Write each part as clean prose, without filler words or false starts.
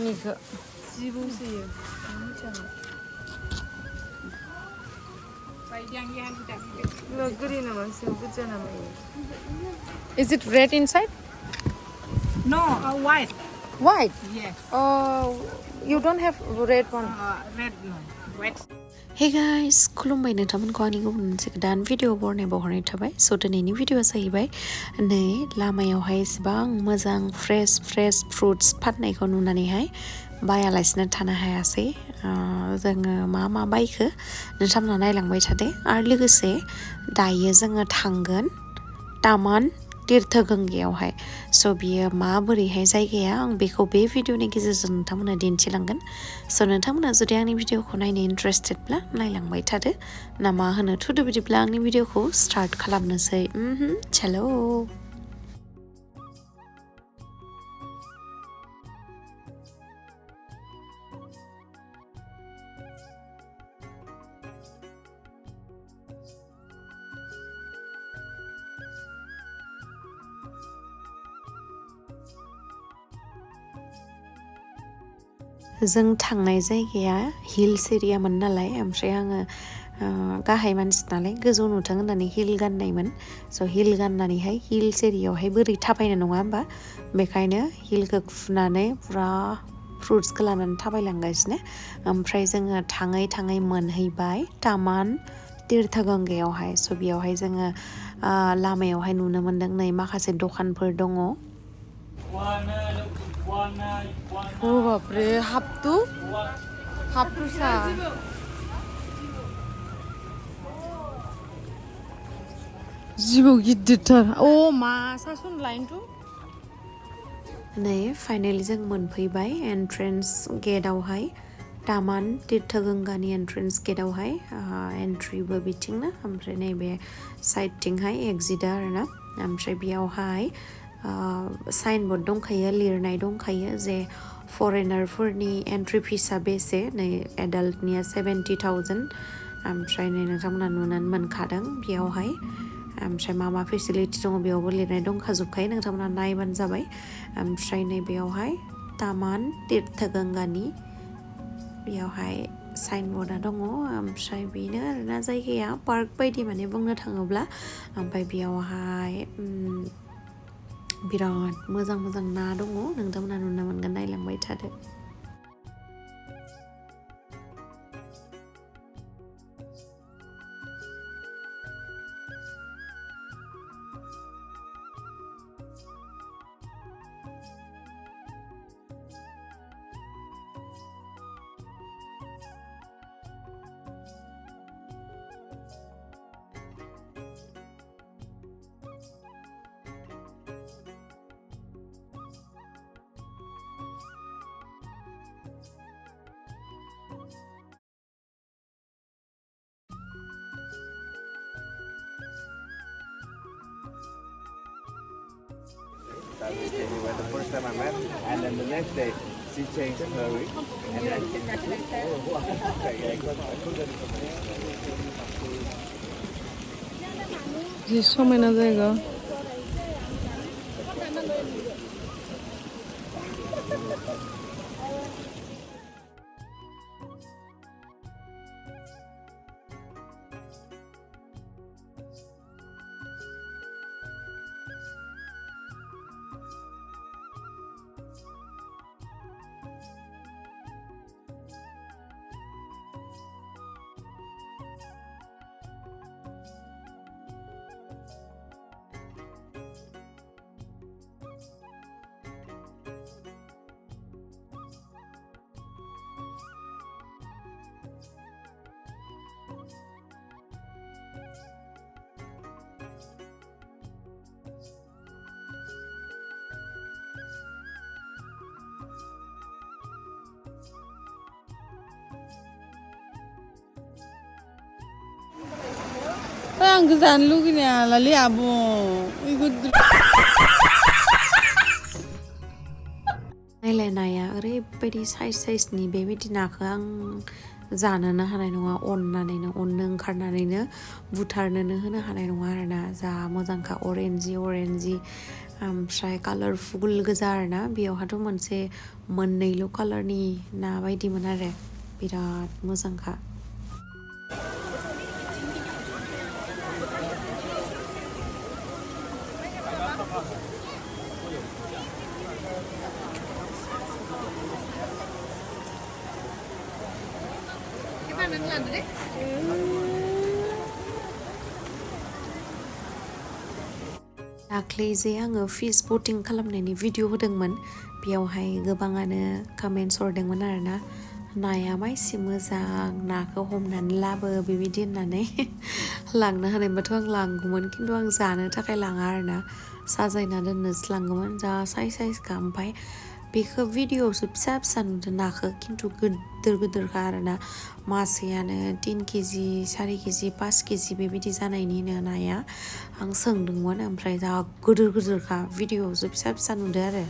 니가 지보세요. 너 그리는 맛이 없잖아. Is it red inside? No, white. White. Yes. You don't have red one. Red no. White. Hey guys, खुलुमबाय नोंथांमोनखौ आंनि गुबुन मोनसे गोदान video बरनाय थाबाय स' दिनैनि भिडिअआ जाहैबाय नै लामायावहाय एसेबां मोजां फ्रेश फ्रुट्स फाननायखौ नुनानैहाय बायालासिनो थानो हायासै जोङो मा बायखो नोंथांमोना नायलांबाय थादो आरो लोगोसे दायो जोङो थांगोन तामान तीर्थगंगायावहाय स' बियो माबोरैहाय जायगाया आं बेखौ बे भिडिअनि गेजेरजों नोंथांमोननो दिन्थिलांगोन स' नोंथांमोना जुदि आंनि भिडिअखौ नायनो इन्टारेस्टेडब्ला नायलांबाय थादो ना मा होनो थुदो बिदिब्ला आंनि भिडिअखौ स्टार्ट खालामनोसै चलो जों थांनाय जायगाया हिल्स एरियामोन नालाय ओमफ्राय आङो गाहाय मानसि नालाय गोजौ नुथों होननानै हिल गाननायमोन स' हिल गाननानैहाय हिल्स एरियायावहाय बोरै थाबायनो नङा होमबा बेखायनो हिलखौ खुनानै फुरा फ्रुट्सखौ लानानै थाबायलांगासिनो ओमफ्राय जोङो थाङै मोनहैबाय तामान तीर्थगंगायावहाय स' बेयावहाय जोङो लामायावहाय नुनो मोन्दों नै माखासे दखानफोर दङ 오 바프레 합두? 합두사 지보 गिदिरथार मा सासन लाइनथ' नै फाइनालि जों मोनफैबाय एन्ट्रेन्स गेटआवहाय तामान तीर्थगंगानि एन्ट्रेन्स गेटआवहाय एन्ट्रिबो बिथिंनो ओमफ्राय नैबे साइडथिंहाय एक्जिटआ आरोना ओमफ्राय बेयावहाय साइनबोर्ड दंखायो लिरनाय दंखायो जे फरेनारफोरनि एन्ट्रि फिसा बेसे नै एडाल्टनिया 70,000 ओमफ्राय नै नोंथांमोना नुनानै मोनखादों बेयावहाय ओमफ्राय मा फेसिलिटि दङ बेयावबो लिरनाय दंखाजोबखायो नोंथांमोना नायबानो जाबाय ओमफ्राय नै बेयावहाय तामान तीर्थगंगानि बेयावहाय साइनबर्डआ दङ ओमफ्राय बेनो आरोना जायगाया पार्क बायदि माने बुंनो थाङोब्ला ओमफ्राय बेयावहाय बिराद मोजां ना दङ नोंथांमोना नुनो मोनगोन नायलांबाय थादो The first time I met, and then the next day she changed her ring, and then 이제 소마이나 자이가 आं जानो लुगैनायालाय आब' इखौ नायलाय नाया ओरैबायदि साइजनि बेबायदि नाखौ आं जानोनो हानाय नङा अननो ओंखारनानैनो बुथारनोनो होनो हानाय नङा आरोना जा मोजांखा अरेन्जि ओमफ्राय कालारफुल गोजा आरोना बेयावहाथ' मोनसे मोननैल' कालारनि ना बायदिमोन आरो बिराद मोजांखा दाख्लै जे आङो फिस बोटिं खालामनायनि भिडिअ होदोंमोन बेयावहाय गोबाङानो कमेन्ट्स हरदोंमोन आरोना नाया मायसे मोजां नाखौ हमनानै लाबो बेबायदि होननानै लांनो हानायबाथ' आं लांगौमोन खिन्थु आं जानो थाखाय लाङा आरोना साजायना दोननोसो लांगौमोन जा साइजखा ओमफ्राय बेखौ भिडिअआवसो फिसा फिसा नुदों नाखौ खिन्थु गिदिर गिदिरखा आरोना मासेयानो 3 केजि 4 केजि 5 केजि बेबायदि जानायनिनो नाया आं सोंदोंमोन ओमफ्राय जा गिदिर गिदिरखा भिडिअआवसो फिसा फिसा नुदों आरो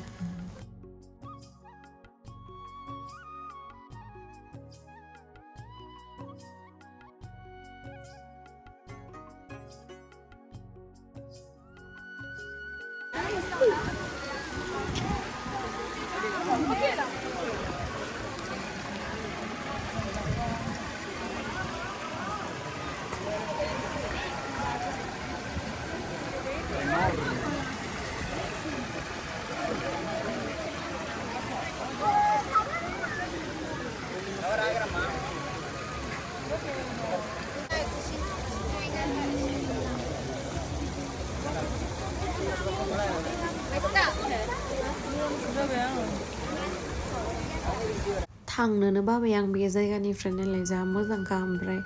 थांनोनो बाबाय आं बे जायगानिफ्राय नायलाय जा मोजांखा ओमफ्राय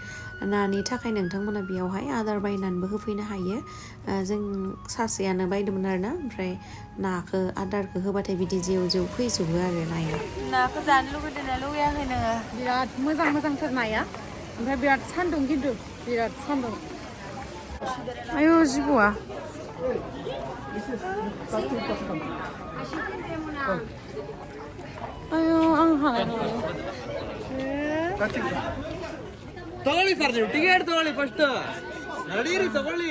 नानि थाखाय नोंथांमोना बेयावहाय आदार बायनानैबो होफैनो हायो जों सासेयानो बायदोंमोन आरोना ओमफ्राय नाखौ आदारखौ होबाथाय बिदि जेव जेव फैजोबो आरो नाया नाखौ जानो लुगैदोंना लुगैयाखै नोङो बिराद मोजांथार नाया ओमफ्राय बिराद सान्दुं खिन्थु बिराद सान्दुं आयौ जिबौआ आयौ आं हानाय नङा ತಗೊಳ್ಳಿ ಸರ್ ನೀವು ಟಿಕೆಟ್ ತಗೊಳ್ಳಿ ಫಸ್ಟ್ ನಡೀರಿ ತಗೊಳ್ಳಿ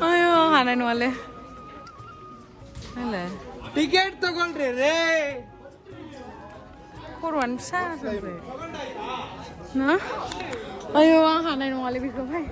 ಅಯ್ಯೋ ಹಾನಾय नङाले ಅಲ್ಲ ಟಿಕೆಟ್ ತಗೊಳ್ರಿ ರೇ खर'आनो फिसा जाबाय ना आयौ आं हानाय नङाले बेखौहाय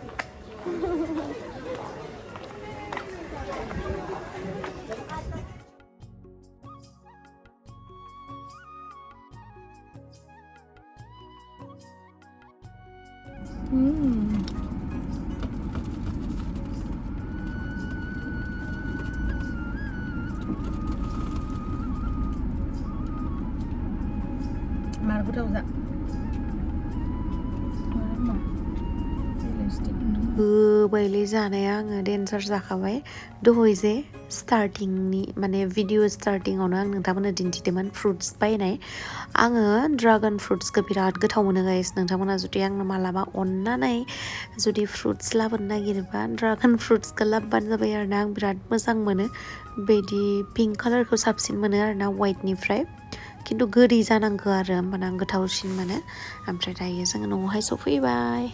मार गोथाव जा गोबायलै जानाया आङो डेन्जार जाखाबाय दहाय जे स्टार्टिंनि माने भिडिअ स्टार्टिंआवनो आं नोंथांमोननो दिन्थिदोंमोन फ्रुट्स बायनाय आङो ड्रागन फ्रुट्सखौ बिराद गोथाव मोनो गाइस नोंथांमोना जुदि आंनो मालाबा अननानै जुदि फ्रुट्स लाबोनो नागिरोबा ड्रागन फ्रुट्सखौ लाबोबानो जाबाय आरोना आं बिराद मोजां मोनो बिदि पिंक कालारखौ साबसिन मोनो आरोना वाइटनिफ्राय खिन्थु गोदै जानांगौ आरो होमबाना आं गोथावसिन मोनो ओमफ्राय दायो जोङो न'आवहाय सफैबाय